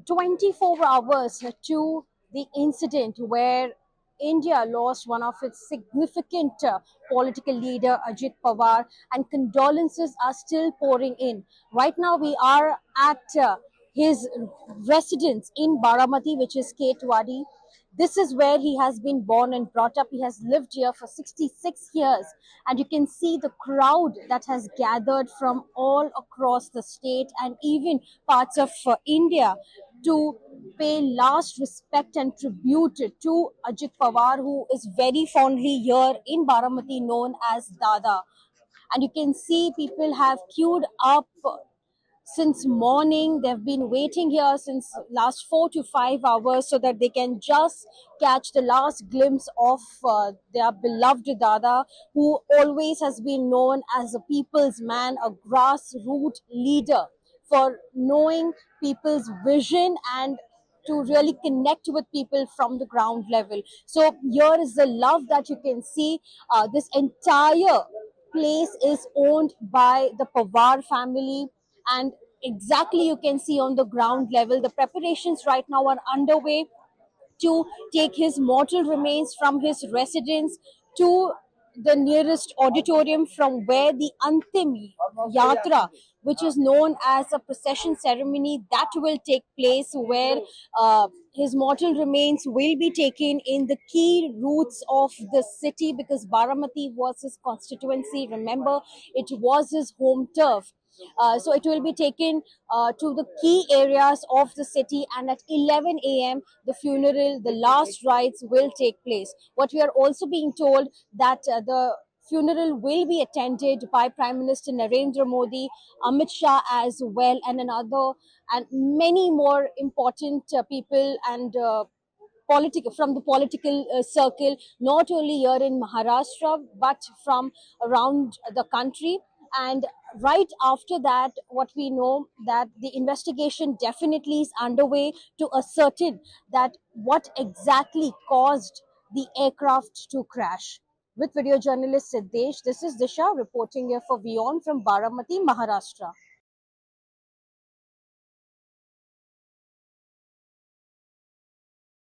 24 hours to the incident where India lost one of its significant political leader, Ajit Pawar, and condolences are still pouring in. Right now, we are at his residence in Baramati, which is Ketwadi. This is where he has been born and brought up. He has lived here for 66 years. And you can see the crowd that has gathered from all across the state and even parts of India to pay last respect and tribute to Ajit Pawar, who is very fondly here in Baramati known as Dada. And you can see people have queued up since morning. They've been waiting here since last 4 to 5 hours so that they can just catch the last glimpse of their beloved Dada, who always has been known as a people's man, a grassroots leader, for knowing people's vision and to really connect with people from the ground level. So here is the love that you can see. This entire place is owned by the Pawar family, and exactly you can see on the ground level the preparations right now are underway to take his mortal remains from his residence to the nearest auditorium from where the Antim Yatra, which is known as a procession ceremony, that will take place, where his mortal remains will be taken in the key routes of the city, because Baramati was his constituency. Remember, it was his home turf. So it will be taken to the key areas of the city, and at 11 a.m. the funeral, the last rites will take place. What we are also being told that the funeral will be attended by Prime Minister Narendra Modi, Amit Shah as well, and another and many more important people and from the political circle, not only here in Maharashtra, but from around the country. And right after that, what we know that the investigation definitely is underway to ascertain that what exactly caused the aircraft to crash. With video journalist Siddesh, this is Disha reporting here for WION from Baramati, Maharashtra.